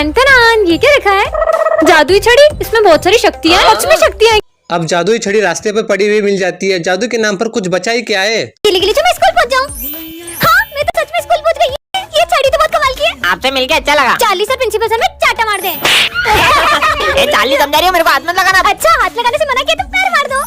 ये क्या रखा है? जादुई छड़ी, इसमें बहुत सारी शक्तियाँ हैं। सच में शक्तियाँ? अब जादुई छड़ी रास्ते पर पड़ी हुई मिल जाती है। जादू के नाम पर कुछ बचा ही क्या है? मैं स्कूल पहुँच जाऊँ। हाँ, मैं तो सच में स्कूल पहुँच गई। ये छड़ी तो बहुत कमाल की है। आपसे मिलके अच्छा लगा। चार्ली सर प्रिंसिपल सर में चाटा मार दे। ए चार्ली समझा रही हो, मेरे को हाथ मत लगाना। अच्छा, हाथ लगाने से मना किया तो पैर मार दो।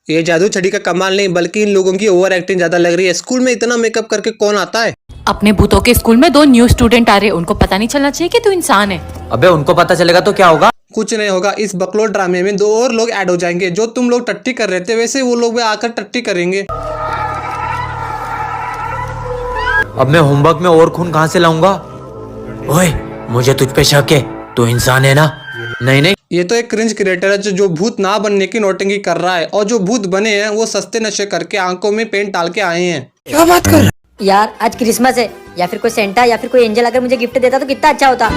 ये जादू छड़ी का कमाल नहीं बल्कि इन लोगों की ओवर एक्टिंग ज्यादा लग रही है। स्कूल में इतना मेकअप करके कौन आता है? अपने भूतों के स्कूल में 2 न्यू स्टूडेंट आ रहे हैं, उनको पता नहीं चलना चाहिए कि तू इंसान है। अबे उनको पता चलेगा तो क्या होगा? कुछ नहीं होगा। इस बकलोल ड्रामे में 2 और लोग ऐड हो जाएंगे। जो तुम लोग टट्टी कर रहे थे वैसे वो लोग भी आकर टट्टी करेंगे। अब मैं होमवर्क में और खून कहाँ से लाऊंगा? ओए, मुझे तुझ पे शक है, तू इंसान है ना? नहीं। ये तो एक क्रिंज क्रिएटर है जो भूत ना बनने की नौटंकी कर रहा है, और जो भूत बने हैं वो सस्ते नशे करके आंखों में पेंट डाल के आए हैं। क्या बात कर? यार आज क्रिसमस है, या फिर कोई सेंटा या फिर कोई एंजल अगर मुझे गिफ्ट देता तो कितना अच्छा होता।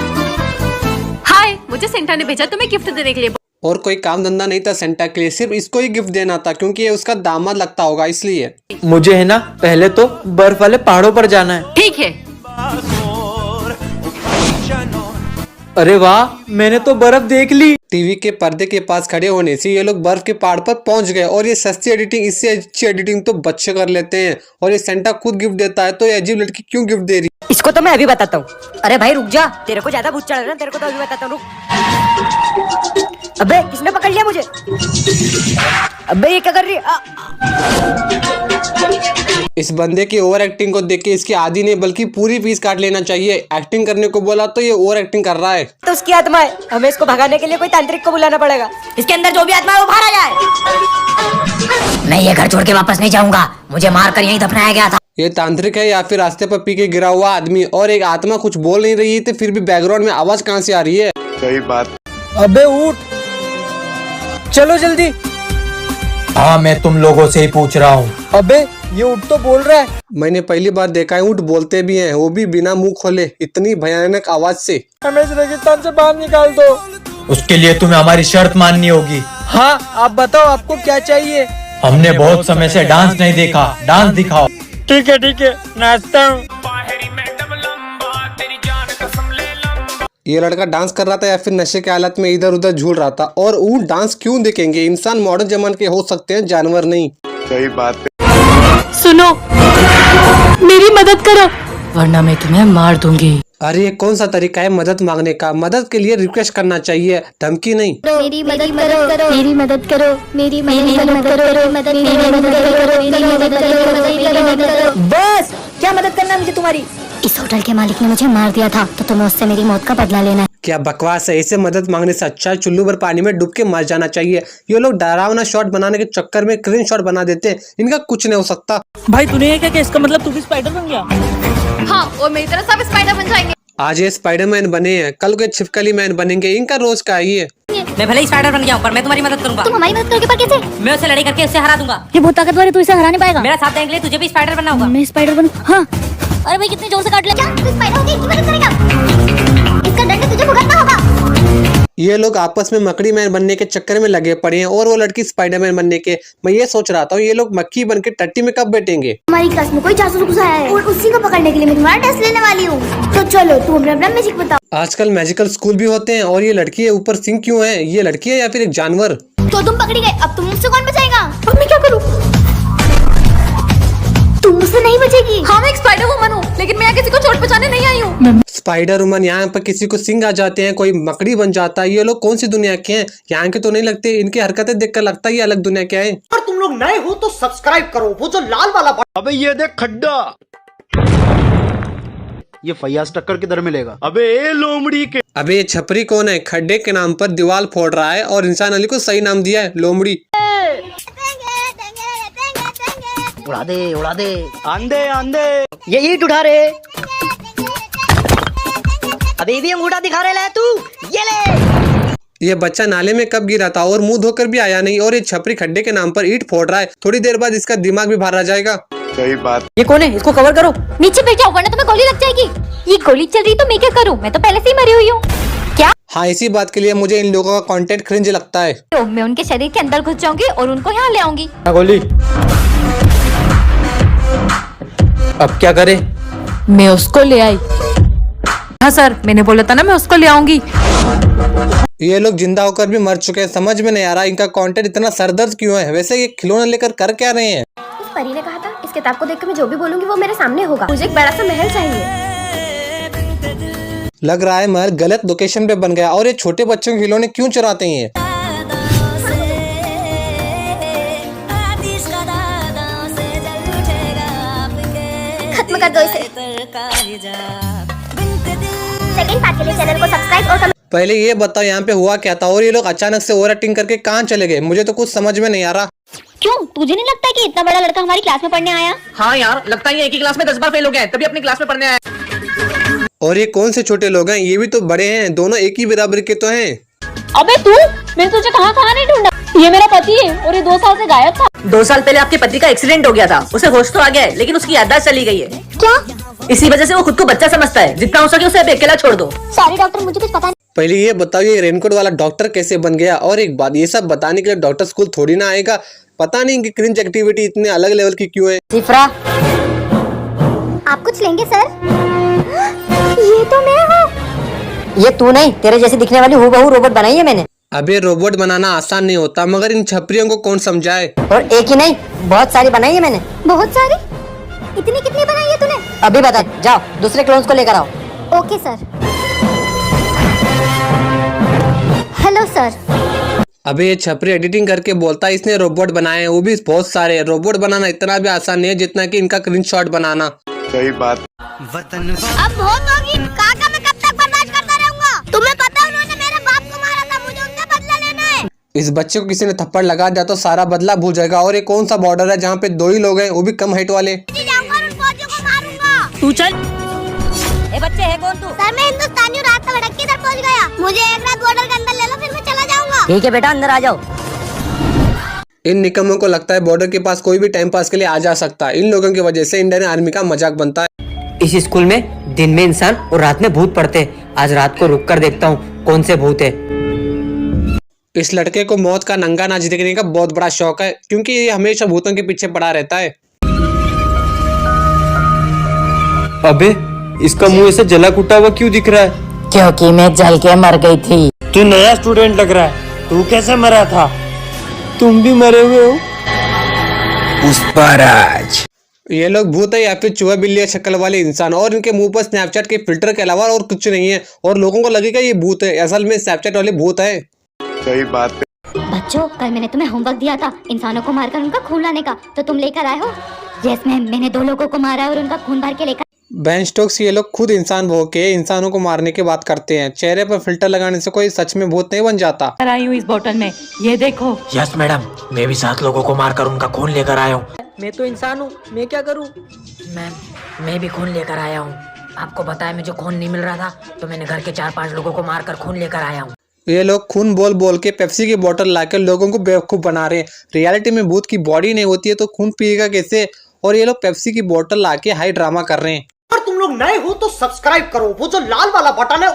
हाय, मुझे सेंटा ने भेजा तुम्हें गिफ्ट देने के लिए। और कोई काम धंधा नहीं था सेंटा के लिए, सिर्फ इसको ही गिफ्ट देना था क्योंकि ये उसका दामाद लगता होगा इसलिए। मुझे है ना पहले तो बर्फ वाले पहाड़ों पर जाना है। ठीक है। अरे वाह, मैंने तो बर्फ देख ली। टीवी के पर्दे के पास खड़े होने से ये लोग बर्फ के पहाड़ पर पहुंच गए। और ये सस्ती एडिटिंग, इससे अच्छी एडिटिंग तो बच्चे कर लेते हैं। और ये सेंटा खुद गिफ्ट देता है तो ये अजीब लड़की क्यों गिफ्ट दे रही? इसको तो मैं अभी बताता हूँ। अरे भाई रुक जा, तेरे को ज्यादा भूत चढ़ रहा है, तेरे को तो अभी बताता हूँ, रुक। अबे किसने पकड़ लिया मुझे? अबे ये क्या कर रही है? इस बंदे की ओवर एक्टिंग को देख के इसकी आधी नहीं बल्कि पूरी पीस काट लेना चाहिए। एक्टिंग करने को बोला तो ये ओवर एक्टिंग कर रहा है। तो उसकी आत्मा है, हमें इसको भगाने के लिए कोई तांत्रिक को बुलाना पड़ेगा। इसके अंदर जो भी आत्मा है वो बाहर आ जाए। मैं ये घर छोड़ के वापस नहीं जाऊंगा, मुझे मार कर यहीं दफनाया गया था। ये तांत्रिक है या फिर रास्ते पर पी के गिरा हुआ आदमी? और एक आत्मा कुछ बोल नहीं रही थी फिर भी बैकग्राउंड में आवाज कहाँ से आ रही है? सही बात। अबे उठ, चलो जल्दी। हाँ, मैं तुम लोगों से ही पूछ रहा हूँ। अबे ये उठ तो बोल रहा है। मैंने पहली बार देखा है ऊँट बोलते भी हैं, वो भी बिना मुंह खोले, इतनी भयानक आवाज से। हमें इस रेगिस्तान से बाहर निकाल दो। उसके लिए तुम्हें हमारी शर्त माननी होगी। हाँ, आप बताओ आपको क्या चाहिए? हमने बहुत समय से डांस नहीं देखा, डांस दिखाओ। ठीक है, नाचता हूँ। ये लड़का डांस कर रहा था या फिर नशे के हालत में इधर उधर झूल रहा था? और ऊँट डांस क्यों देखेंगे? इंसान मॉडर्न जमाने के हो सकते हैं, जानवर नहीं। सही बात है। सुनो, मेरी मदद करो वरना मैं तुम्हें मार दूंगी। अरे ये कौन सा तरीका है मदद मांगने का? मदद के लिए रिक्वेस्ट करना चाहिए, धमकी नहीं। मेरी मदद करो, मेरी मदद करो, मेरी मदद करो। बस क्या मदद करना है मुझे तुम्हारी? इस होटल के मालिक ने मुझे मार दिया था तो तुम्हें उससे मेरी मौत का बदला लेना है। क्या बकवास है! ऐसे मदद मांगने से अच्छा है चुल्लू भर पानी में डूब के मर जाना चाहिए। ये लोग डरावना शॉट बनाने के चक्कर में क्रिंज शॉट बना देते हैं। इनका कुछ नहीं हो सकता। भाई तूने ये क्या किया? इसका मतलब तू भी स्पाइडर बन गया? हाँ, और मेरी तरह सब स्पाइडर बन जाएंगे। आज ये स्पाइडरमैन बने हैं, कल के छिपकली मैन बनेंगे। इनका रोज का ही है। मैं भले ही स्पाइडर बन गया हूँ पर मैं तुम्हारी मदद करूंगा। तुम हमारी मदद करोगे पर कैसे? मैं उसे लड़ाई करके उससे हरा दूंगा। ये बहुत ताकतवर है, तू इसे हरा नहीं पाएगा। मेरा साथ देने के लिए तुझे भी स्पाइडर बनना होगा। मैं स्पाइडर बनूं? हाँ। अरे भाई कितने जोर से काट लिया। क्या तू स्पाइडर होगी? इसकी मदद करेगा? इसका दंड तुझे भुगतना होगा। ये लोग आपस में मकड़ी मैन बनने के चक्कर में लगे पड़े हैं और वो लड़की स्पाइडरमैन बनने के। मैं ये सोच रहा था ये लोग मक्खी बन के टट्टी में कब बैठेंगे? हमारी क्लास में कोई जासूस घुसा है और उसी को पकड़ने के लिए मैं तुम्हारा टेस्ट लेने वाली हूँ। तो चलो तुम अपना मैजिक बताओ। आजकल मैजिकल स्कूल भी होते हैं। और ये लड़की है, ऊपर सिंह क्यों है? ये लड़की है या फिर एक जानवर? तो तुम पकड़ी गए, अब तुम मुझसे कौन बचाएगा? अब मैं क्या करूँ? तुम मुझसे नहीं बचेगी। हाँ, मैं एक स्पाइडर वुमन हूँ लेकिन मैं यहाँ किसी को चोट पहुंचाने नहीं आई हूँ। स्पाइडर वुमन, यहाँ पर किसी को सिंह आ जाते हैं, कोई मकड़ी बन जाता है। ये लोग कौन सी दुनिया के हैं? यहाँ के तो नहीं लगते। इनकी हरकतें देखकर लगता है ये अलग दुनिया के हैं। और तुम लोग नए हो तो सब्सक्राइब करो, वो जो लाल वाला बटन। अबे ये देख खड्डा। ये फैयाज टक्कर किधर मिलेगा? अबे ए लोमड़ी के। अबे ये छपरी कौन है? खड्डे के नाम पर दीवार फोड़ रहा है और इंसान अली को सही नाम दिया है, लोमड़ी। उड़ा दे। आंधे। ये ईंट उठा रे। अभी भी अंगूठा दिखा रहे है तू। ये ले। ये बच्चा नाले में कब गिरा था और मुंह धोकर भी आया नहीं, और ये छपरी खड्डे के नाम पर ईंट फोड़ रहा है। थोड़ी देर बाद इसका दिमाग भी बाहर आ जाएगा। सही बात। ये कौन है? इसको कवर करो। नीचे बैठ जाओ वरना तुम्हें गोली लग जाएगी। ये गोली चल रही तो मैं क्या करूँ? मैं तो पहले से ही मरी हुई हूँ। क्या? हाँ, इसी बात के लिए मुझे इन लोगों का कंटेंट क्रिंज लगता है। तो मैं उनके शरीर के अंदर घुस जाऊंगी और उनको यहाँ ले आऊंगी। गोली। अब क्या करे? मैं उसको ले आई। हाँ सर, मैंने बोला था ना मैं उसको ले आऊंगी। ये लोग जिंदा होकर भी मर चुके हैं, समझ में नहीं आ रहा इनका कंटेंट इतना सरदर्द क्यों है। वैसे ये खिलौना लेकर कर क्या रहे हैं? इस परी ने कहा था इस किताब को देखकर मैं जो भी बोलूंगी वो मेरे सामने होगा। मुझे एक बड़ा सा महल चाहिए। लग रहा है महल गलत लोकेशन पे बन गया। और ये छोटे बच्चों के खिलौने क्यों चुराते हैं? खत्म कर दो इसे। सेकंड पार्ट के लिए चैनल को सब्सक्राइब और कमेंट। पहले ये बताओ यहाँ पे हुआ क्या था और ये लोग अचानक से ओवर एक्टिंग करके कहाँ चले गए? मुझे तो कुछ समझ में नहीं आ रहा। क्यों, तुझे नहीं लगता कि इतना बड़ा लड़का हमारी क्लास में पढ़ने आया? हाँ यार, लगता है एक ही क्लास में 10 बार फेल हो गया है, तभी अपनी क्लास में पढ़ने आया। और ये कौन से छोटे लोग हैं? ये भी तो बड़े हैं, दोनों एक ही बराबर के तो हैं। अबे तू, मैंने तुझे कहाँ कहाँ नहीं ढूंढा। ये मेरा पति है और ये 2 साल से गायब था। 2 साल पहले आपके पति का एक्सीडेंट हो गया था, उसे होश तो आ गया है लेकिन उसकी याददाश्त चली गई है। क्या? इसी वजह से वो खुद को बच्चा समझता है। जितना हो सके उसे अब अकेला छोड़ दो। सॉरी डॉक्टर, मुझे कुछ पता नहीं। पहले ये बताओ ये रेनकोट वाला डॉक्टर कैसे बन गया? और एक बात, ये सब बताने के लिए डॉक्टर स्कूल थोड़ी ना आएगा। पता नहीं इनकी क्रिंज एक्टिविटी इतने अलग लेवल की क्यों है। सिफ्रा, आप कुछ लेंगे सर? ये तो मैं हूँ। ये तू नहीं, तेरे जैसी दिखने वाली हूबहू रोबोट बनाई है मैंने। अबे रोबोट बनाना आसान नहीं होता, मगर इन छपरियों को कौन समझाए। और एक ही नहीं, बहुत सारी बनाई है मैंने। बहुत सारी? इतनी कितनी बनाई है तूने? अभी बता, जाओ दूसरे क्लोन्स को लेकर आओ। Okay sir. Hello sir. अबे ये छपरी एडिटिंग करके बोलता है इसने रोबोट बनाए हैं, वो भी बहुत सारे। रोबोट बनाना इतना भी आसान नहीं है जितना कि इनका क्रिंज शॉट बनाना। सही बात। अब बहुत होगी, काका मैं कब तक बर्दाश्त करता रहूंगा? तुम्हें पता है उन्होंने मेरे बाप को मारा था, मुझे उनसे बदला लेना है। इस बच्चे को किसी ने थप्पड़ लगा दिया तो सारा बदला भूल जाएगा। और ये कौन सा बॉर्डर है जहाँ पे 2 ही लोग हैं, वो भी कम हाइट वाले? जाऊंगा और उन फौजियों को मारूंगा। तू चल। ए बच्चे, है कौन तू? सर मैं हिंदुस्तानी हूँ, रात का भड़क के इधर पहुँच गया। मुझे एक रात बॉर्डर के अंदर ले लो, फिर मैं चला जाऊंगा। ठीक है बेटा, अंदर आ जाओ। इन निकम्मों को लगता है बॉर्डर के पास कोई भी टाइम पास के लिए आ जा सकता है। इन लोगों की वजह से इंडियन आर्मी का मजाक बनता है। इस स्कूल में दिन में इंसान और रात में भूत पढ़ते हैं। आज रात को रुक कर देखता हूँ कौन से भूत है। इस लड़के को मौत का नंगा नाच देखने का बहुत बड़ा शौक है, क्योंकि ये हमेशा भूतों के पीछे पड़ा रहता है। अबे इसका मुंह ऐसे जला कुटा हुआ क्यों दिख रहा है? क्योंकि मैं जल के मर गई थी। तू नया स्टूडेंट लग रहा है, तू कैसे मरा था? तुम भी मरे हुए हो? पुष्पाराज। ये लोग भूत है या फिर चूहा बिल्ली या शक्ल वाले इंसान, और इनके मुंह पर स्नैपचैट के फिल्टर के अलावा और कुछ नहीं है, और लोगों को लगेगा ये भूत है। असल में स्नैपचैट वाले भूत है। सही बात है। बच्चों, कल मैंने तुम्हें होमवर्क दिया था इंसानों को मारकर उनका खून लाने का, तो तुम लेकर आए हो? यस मैम, मैंने 2 लोगों को मारा और उनका खून भर के लेकर। बेन स्टोक्स ये लोग खुद इंसान हो के इंसानों को मारने की बात करते हैं। चेहरे पर फिल्टर लगाने से कोई सच में भूत नहीं बन जाता। आई हूँ इस बोतल में, ये देखो। यस मैडम, मैं भी 7 लोगों को मारकर उनका खून लेकर आया हूँ। मैं तो इंसान हूँ, मैं क्या करूँ? मैम, मैं भी खून लेकर आया हूँ। आपको बताया मुझे खून नहीं मिल रहा था तो मैंने घर के 4-5 लोगों को मारकर खून लेकर आया हूँ। ये लोग खून बोल बोल के पेप्सी की बोतल लाकर लोगों को बेवकूफ बना रहे हैं। रियलिटी में भूत की बॉडी नहीं होती है तो खून पिएगा कैसे? और ये लोग पेप्सी की बोतल लाके हाई ड्रामा कर रहे हैं। अगर तुम लोग नए हो तो सब्सक्राइब करो, वो जो लाल वाला बटन है